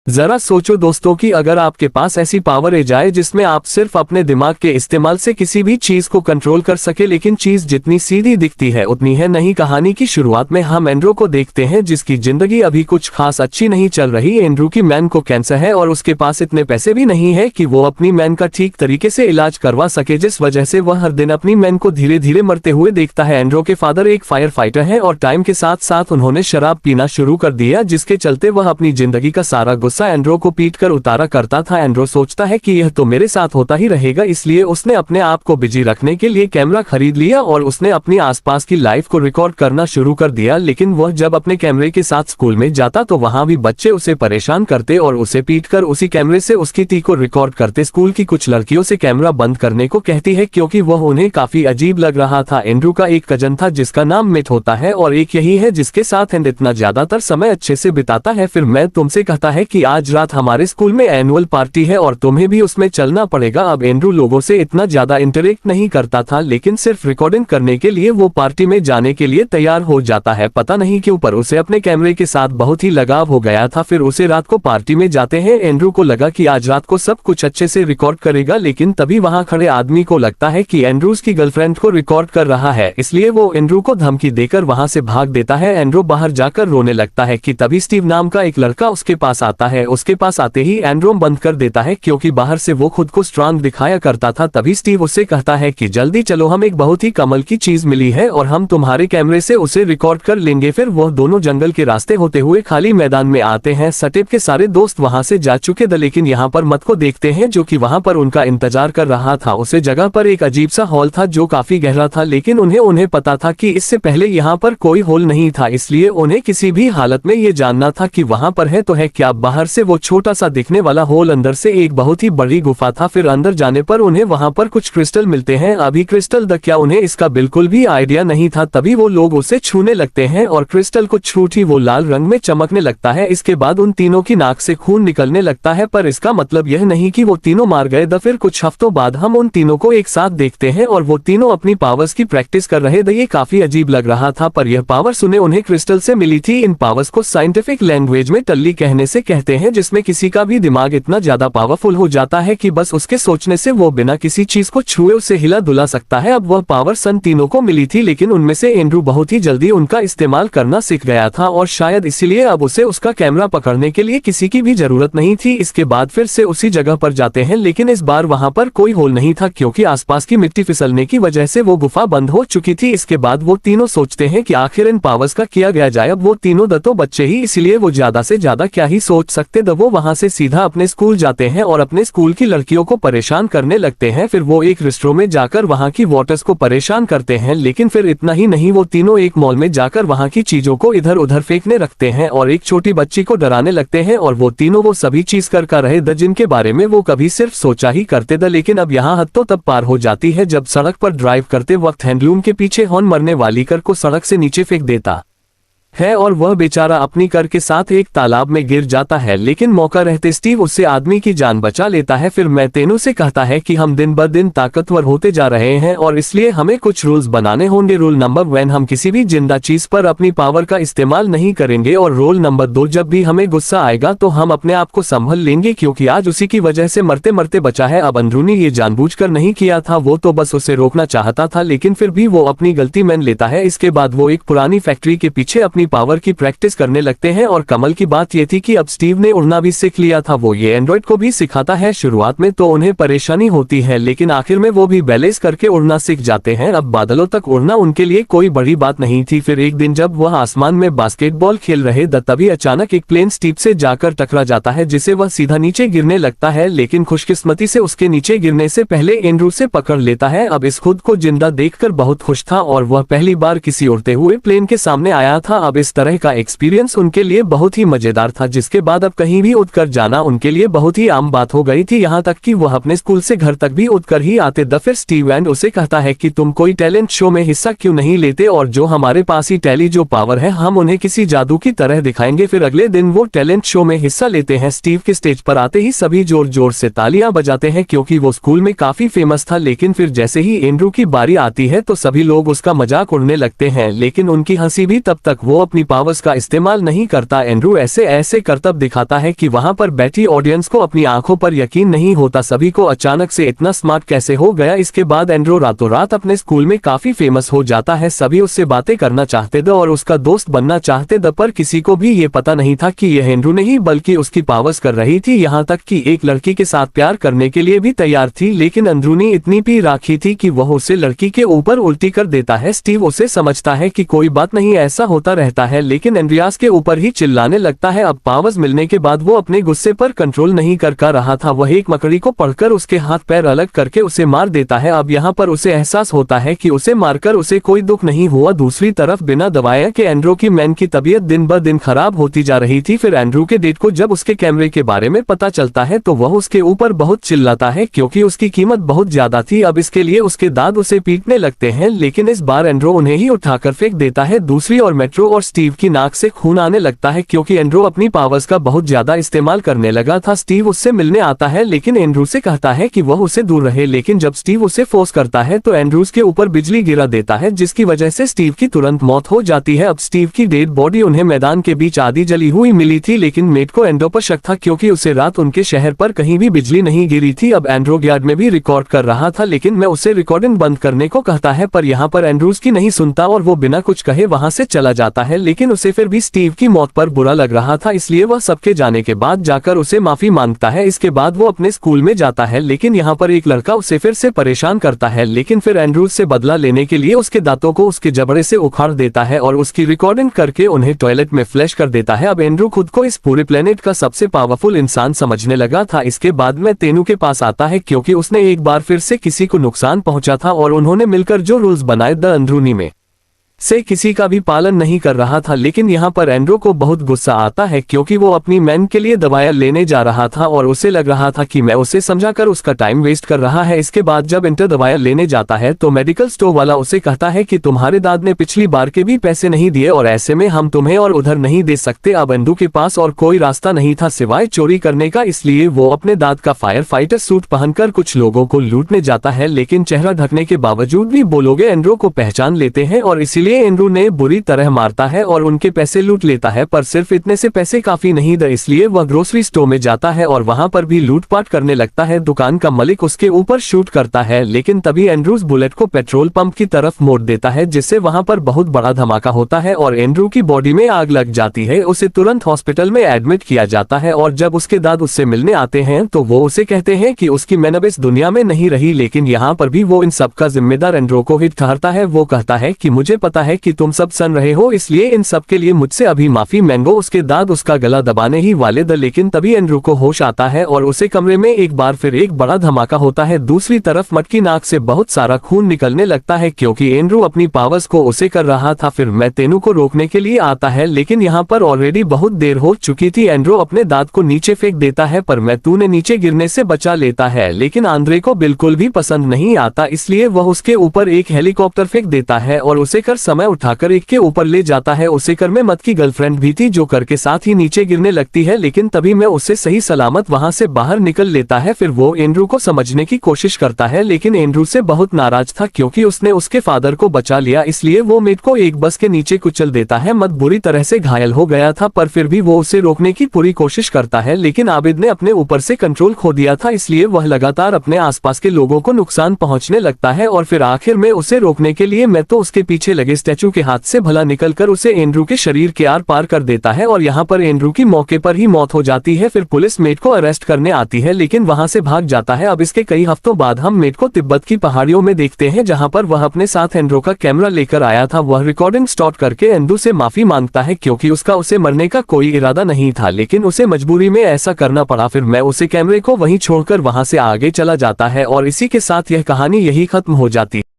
जरा सोचो दोस्तों कि अगर आपके पास ऐसी पावर आ जाए जिसमें आप सिर्फ अपने दिमाग के इस्तेमाल से किसी भी चीज को कंट्रोल कर सके, लेकिन चीज जितनी सीधी दिखती है उतनी है नहीं। कहानी की शुरुआत में हम एंड्रो को देखते हैं जिसकी जिंदगी अभी कुछ खास अच्छी नहीं चल रही। एंड्रो की मैन को कैंसर है और उसके पास इतने पैसे भी नहीं है कि वो अपनी मैन का ठीक तरीके से इलाज करवा सके, जिस वजह से वह हर दिन अपनी मैन को धीरे धीरे मरते हुए देखता है। एंड्रो के फादर एक फायर फाइटर है और टाइम के साथ साथ उन्होंने शराब पीना शुरू कर दिया, जिसके चलते वह अपनी जिंदगी का सारा गुस्सा एंड्रो को पीट कर उतारा करता था। एंड्रो सोचता है कि यह तो मेरे साथ होता ही रहेगा, इसलिए उसने अपने आप को बिजी रखने के लिए कैमरा खरीद लिया और उसने अपनी आसपास की लाइफ को रिकॉर्ड करना शुरू कर दिया। लेकिन वह जब अपने कैमरे के साथ स्कूल में जाता तो वहां भी बच्चे उसे परेशान करते और उसे पीटकर उसी कैमरे से उसकी ती को रिकॉर्ड करते। स्कूल की कुछ लड़कियों से कैमरा बंद करने को कहती है क्योंकि वह उन्हें काफी अजीब लग रहा था। एंड्रू का एक कजन था जिसका नाम मिट होता है और एक यही है जिसके साथ एंड इतना ज्यादातर समय अच्छे से बिताता है। फिर मैं तुमसे कहता है कि आज रात हमारे स्कूल में एनुअल पार्टी है और तुम्हें भी उसमें चलना पड़ेगा। अब एंड्रू लोगों से इतना ज्यादा इंटरेक्ट नहीं करता था, लेकिन सिर्फ रिकॉर्डिंग करने के लिए वो पार्टी में जाने के लिए तैयार हो जाता है। पता नहीं क्यों पर उसे अपने कैमरे के साथ बहुत ही लगाव हो गया था। फिर उसे रात को पार्टी में जाते हैं। एंड्रू को लगा कि आज रात को सब कुछ अच्छे से रिकॉर्ड करेगा, लेकिन तभी वहां खड़े आदमी को लगता है कि एंड्रूज की गर्लफ्रेंड को रिकॉर्ड कर रहा है, इसलिए वो एंड्रू को धमकी देकर वहां से भाग देता है। एंड्रू बाहर जाकर रोने लगता है कि तभी स्टीव नाम का एक लड़का उसके पास आता है। उसके पास आते ही एंड्रू बंद कर देता है क्योंकि बाहर से वो खुद को स्ट्रांग दिखाया करता था। तभी स्टीव उससे कहता है कि जल्दी चलो, हम एक बहुत ही कमाल की चीज मिली है और हम तुम्हारे कैमरे से उसे रिकॉर्ड कर लेंगे। फिर वह दोनों जंगल के रास्ते होते हुए खाली मैदान में आते हैं। सटेप के सारे दोस्त वहां से जा चुके थे, लेकिन यहाँ पर मत को देखते हैं जो कि वहां पर उनका इंतजार कर रहा था। उसे जगह पर एक अजीब सा हॉल था जो काफी गहरा था, लेकिन उन्हें पता था कि इससे पहले यहाँ पर कोई हॉल नहीं था, इसलिए उन्हें किसी भी हालत में ये जानना था कि वहां पर है तो है क्या। बाहर से वो छोटा सा दिखने वाला हॉल अंदर से एक बहुत ही बड़ी गुफा था। फिर अंदर जाने पर उन्हें वहां पर कुछ क्रिस्टल मिलते हैं। अभी क्रिस्टल द क्या, उन्हें इसका बिल्कुल भी आइडिया नहीं था। तभी वो लोग उसे छूने लगते हैं और क्रिस्टल को छूट ही वो लाल रंग में चमकने लगता है। इसके बाद उन तीनों की नाक से खून निकलने लगता है, पर इसका मतलब यह नहीं कि वो तीनों मार गए। फिर कुछ हफ्तों बाद हम उन तीनों को एक साथ देखते हैं और वो तीनों अपनी पावर्स की प्रैक्टिस कर रहे थे। ये काफी अजीब लग रहा था, पर यह पावर्स उन्हें क्रिस्टल से मिली थी। इन पावर्स को साइंटिफिक लैंग्वेज में टल्ली कहने से कहते हैं, जिसमें किसी का भी दिमाग इतना ज्यादा पावरफुल हो जाता है कि बस उसके सोचने से वो बिना किसी चीज को छुए उसे हिला डुला सकता है। अब वह पावर सन तीनों को मिली थी, लेकिन उनमें से एंड्रू बहुत ही जल्दी उनका इस्तेमाल करना सीख गया था और शायद इसीलिए अब उसे उसका कैमरा पकड़ने के लिए किसी की भी जरूरत नहीं थी। इसके बाद फिर से उसी जगह पर जाते हैं, लेकिन इस बार वहां पर कोई होल नहीं था क्योंकि आसपास की मिट्टी फिसलने की वजह से वो गुफा बंद हो चुकी थी। इसके बाद वो तीनों सोचते हैं कि आखिर इन पावर्स का किया गया जाए। अब वो तीनों दत्तो बच्चे ही, इसलिए वो ज्यादा से ज्यादा क्या ही सोच सकते। वो वहां से सीधा अपने स्कूल जाते हैं और अपने स्कूल की लड़कियों को परेशान करने लगते हैं। फिर वो एक रेस्टोरेंट में जाकर वहां की वॉटर्स को परेशान करते हैं, लेकिन फिर इतना ही नहीं, वो तीनों एक मॉल में जाकर वहां की चीजों को इधर उधर फेंकने रखते हैं और एक छोटी बच्ची को डराने लगते हैं। और वो तीनों वो सभी चीज कर रहे थे जिनके बारे में वो कभी सिर्फ सोचा ही करते थे। लेकिन अब यहाँ हद तो तब पार हो जाती है जब सड़क पर ड्राइव करते वक्त हैंडलूम के पीछे हॉर्न मरने वाली कार को सड़क से नीचे फेंक देता है और वह बेचारा अपनी कार के साथ एक तालाब में गिर जाता है। लेकिन मौका रहते स्टीव उससे आदमी की जान बचा लेता है। फिर मैतेनो से कहता है कि हम दिन ब दिन ताकतवर होते जा रहे हैं और इसलिए हमें कुछ रूल्स बनाने होंगे। रूल नंबर 1, हम किसी भी जिंदा चीज पर अपनी पावर का इस्तेमाल नहीं करेंगे। और रूल नंबर 2, जब भी हमें गुस्सा आएगा तो हम अपने आप को संभल लेंगे क्योंकि आज उसी की वजह से मरते मरते बचा है। अब अंदरूनी ये जानबूझकर नहीं किया था, वो तो बस उसे रोकना चाहता था, लेकिन फिर भी वो अपनी गलती मान लेता है। इसके बाद वो एक पुरानी फैक्ट्री के पीछे अपनी पावर की प्रैक्टिस करने लगते हैं और कमल की बात ये थी कि अब स्टीव ने उड़ना भी सीख लिया था। वो ये एंड्रॉइड को भी सिखाता है। शुरुआत में तो उन्हें परेशानी होती है, लेकिन आखिर में वो भी बैलेंस करके उड़ना सीख जाते हैं। अब बादलों तक उड़ना उनके लिए कोई बड़ी बात नहीं थी। फिर एक दिन जब वह आसमान में बास्केटबॉल खेल रहे थे तभी अचानक एक प्लेन स्टीव से जाकर टकरा जाता है, जिसे वह सीधा नीचे गिरने लगता है। लेकिन खुशकिस्मती से उसके नीचे गिरने से पहले एंड्रू से पकड़ लेता है। अब इस खुद को जिंदा देखकर बहुत खुश था और वह पहली बार किसी उड़ते हुए प्लेन के सामने आया था। अब इस तरह का एक्सपीरियंस उनके लिए बहुत ही मजेदार था, जिसके बाद अब कहीं भी उड़कर जाना उनके लिए बहुत ही आम बात हो गई थी। यहाँ तक कि वह अपने स्कूल से घर तक भी उड़कर ही आते थे। फिर स्टीव एंड उसे कहता है कि तुम कोई टैलेंट शो में हिस्सा क्यों नहीं लेते, और जो हमारे पास ही टैली जो पावर है हम उन्हें किसी जादू की तरह दिखाएंगे। फिर अगले दिन वो टैलेंट शो में हिस्सा लेते हैं। स्टीव के स्टेज पर आते ही सभी जोर जोर से तालियां बजाते हैं क्योंकि वो स्कूल में काफी फेमस था। लेकिन फिर जैसे ही एंड्रू की बारी आती है तो सभी लोग उसका मजाक उड़ने लगते हैं, लेकिन उनकी हंसी भी तब तक वो अपनी पावर्स का इस्तेमाल नहीं करता। एंड्रू ऐसे ऐसे करतब दिखाता है कि वहां पर बैठी ऑडियंस को अपनी आंखों पर यकीन नहीं होता, सभी को अचानक से इतना स्मार्ट कैसे हो गया। इसके बाद एंड्रू रातों रात अपने स्कूल में काफी फेमस हो जाता है, सभी उससे बातें करना चाहते थे और उसका दोस्त बनना चाहते थे, पर किसी को भी ये पता नहीं था कि यह एंड्रू नहीं बल्कि उसकी पावर्स कर रही थी। यहाँ तक कि एक लड़की के साथ प्यार करने के लिए भी तैयार थी, लेकिन अंदरूनी इतनी पी राखी थी कि वह उसे लड़की के ऊपर उल्टी कर देता है। स्टीव उसे समझता है कि कोई बात नहीं, ऐसा होता रहता है, लेकिन एंड्रियास के ऊपर ही चिल्लाने लगता है। अब पावर्स मिलने के बाद वो अपने गुस्से पर कंट्रोल नहीं कर रहा था, वह एक मकड़ी को पकड़कर उसके हाथ पैर अलग करके उसे मार देता है। अब यहाँ पर उसे एहसास होता है कि उसे मारकर उसे कोई दुख नहीं हुआ। दूसरी तरफ बिना दवाया के एंड्रू की मैन की तबीयत दिन ब दिन खराब होती जा रही थी। फिर एंड्रू के डेट को जब उसके कैमरे के बारे में पता चलता है तो वह उसके ऊपर बहुत चिल्लाता है क्योंकि उसकी कीमत बहुत ज्यादा थी। अब इसके लिए उसके दाद उसे पीटने लगते हैं, लेकिन इस बार एंड्रू उन्हें ही उठाकर फेंक देता है। दूसरी ओर मेट्रो और स्टीव की नाक से खून आने लगता है क्योंकि एंड्रू अपनी पावर्स का बहुत ज्यादा इस्तेमाल करने लगा था। स्टीव उससे मिलने आता है लेकिन एंड्रू से कहता है कि वह उसे दूर रहे, लेकिन जब स्टीव उसे फोर्स करता है तो एंड्रूज के ऊपर बिजली गिरा देता है, जिसकी वजह से स्टीव की तुरंत मौत हो जाती है। अब स्टीव की डेड बॉडी उन्हें मैदान के बीच आधी जली हुई मिली थी, लेकिन मेट को एंड्रू पर शक था क्योंकि उसे रात उनके शहर पर कहीं भी बिजली नहीं गिरी थी। अब एंड्रू यार्ड में भी रिकॉर्ड कर रहा था, लेकिन मैं उसे रिकॉर्डिंग बंद करने को कहता है, पर यहाँ पर एंड्रूज की नहीं सुनता और वो बिना कुछ कहे वहां से चला जाता है। लेकिन उसे फिर भी स्टीव की मौत पर बुरा लग रहा था, इसलिए वह सबके जाने के बाद जाकर उसे माफी मांगता है। इसके बाद वो अपने स्कूल में जाता है, लेकिन यहाँ पर एक लड़का उसे फिर से परेशान करता है, लेकिन फिर एंड्रूज से बदला लेने के लिए उसके दांतों को उसके जबड़े से उखाड़ देता है और उसकी रिकॉर्डिंग करके उन्हें टॉयलेट में फ्लैश कर देता है। अब एंड्रू खुद को इस पूरे प्लेनेट का सबसे पावरफुल इंसान समझने लगा था। इसके बाद में तेनू के पास आता है क्योंकि उसने एक बार फिर से किसी को नुकसान पहुंचा था और उन्होंने मिलकर जो रूल्स बनाए द अंदरूनी में से किसी का भी पालन नहीं कर रहा था। लेकिन यहाँ पर एंड्रू को बहुत गुस्सा आता है क्योंकि वो अपनी मैन के लिए दवाइयां लेने जा रहा था और उसे लग रहा था कि मैं उसे समझाकर उसका टाइम वेस्ट कर रहा है। इसके बाद जब इंटर दवाइयां लेने जाता है तो मेडिकल स्टोर वाला उसे कहता है कि तुम्हारे दाद ने पिछली बार के भी पैसे नहीं दिए और ऐसे में हम तुम्हें और उधर नहीं दे सकते। अब एंड्रू के पास और कोई रास्ता नहीं था सिवाय चोरी करने का, इसलिए वो अपने दाद का फायर फाइटर सूट पहनकर कुछ लोगों को लूटने जाता है, लेकिन चेहरा ढकने के बावजूद भी वो लोग एंड्रू को पहचान लेते हैं और इसीलिए एंड्रू ने बुरी तरह मारता है और उनके पैसे लूट लेता है। पर सिर्फ इतने से पैसे काफी नहीं थे, इसलिए वह ग्रोसरी स्टोर में जाता है और वहां पर भी लूटपाट करने लगता है। दुकान का मालिक उसके ऊपर शूट करता है, लेकिन तभी एंड्रूज बुलेट को पेट्रोल पंप की तरफ मोड़ देता है, जिससे वहां पर बहुत बड़ा धमाका होता है और एंड्रू की बॉडी में आग लग जाती है। उसे तुरंत हॉस्पिटल में एडमिट किया जाता है और जब उसके दाद उससे मिलने आते हैं तो वो उसे कहते हैं कि उसकी मैन अब इस दुनिया में नहीं रही, लेकिन यहाँ पर भी वो इन सब का जिम्मेदार एंड्रू को ही ठहरता है। वो कहता है कि मुझे पता है कि तुम सब सन रहे हो, इसलिए इन सब के लिए मुझसे अभी माफी मांगो। उसके दाद उसका गला दबाने ही वाले थे, लेकिन तभी एंड्रू को होश आता है और उसे कमरे में एक बार फिर एक बड़ा धमाका होता है। दूसरी तरफ मटकी नाक से बहुत सारा खून निकलने लगता है क्योंकि एंड्रू अपनी पावर्स को उसे कर रहा था। फिर मैं तेनू को रोकने के लिए आता है, लेकिन यहाँ पर ऑलरेडी बहुत देर हो चुकी थी। एंड्रू अपने दांत को नीचे फेंक देता है, पर मैथ्यू ने नीचे गिरने से बचा लेता है, लेकिन आंद्रे को बिल्कुल भी पसंद नहीं आता, इसलिए वह उसके ऊपर एक हेलीकॉप्टर फेंक देता है और उसे कर समय उठाकर एक के ऊपर ले जाता है। उसे कर में मत की गर्लफ्रेंड भी थी जो कर के साथ ही नीचे गिरने लगती है, लेकिन तभी मैं उससे सही सलामत वहां से बाहर निकल लेता है। फिर वो एंड्रू को समझने की कोशिश करता है, लेकिन एंड्रू से बहुत नाराज था क्योंकि उसने उसके फादर को बचा लिया, इसलिए वो मेट को एक बस के नीचे कुचल देता है। मत बुरी तरह से घायल हो गया था, पर फिर भी वो उसे रोकने की पूरी कोशिश करता है, लेकिन आबिद ने अपने ऊपर से कंट्रोल खो दिया था, इसलिए वह लगातार अपने आसपास के लोगों को नुकसान पहुंचने लगता है। और फिर आखिर में उसे रोकने के लिए मैं तो उसके पीछे लगे स्टैचू के हाथ से भला निकलकर उसे एंड्रू के शरीर के आर पार कर देता है और यहाँ पर एंड्रू की मौके पर ही मौत हो जाती है। फिर पुलिस मेट को अरेस्ट करने आती है, लेकिन वहां से भाग जाता है। अब इसके कई हफ्तों बाद हम मेट को तिब्बत की पहाड़ियों में देखते हैं, जहाँ पर वह अपने साथ एंड्रू का कैमरा लेकर आया था। वह रिकॉर्डिंग स्टॉप करके एंड्रू से माफी मांगता है क्योंकि उसका उसे मरने का कोई इरादा नहीं था, लेकिन उसे मजबूरी में ऐसा करना पड़ा। फिर मैं उसे कैमरे को वहीं छोड़कर वहां से आगे चला जाता है और इसी के साथ यह कहानी यही खत्म हो जाती।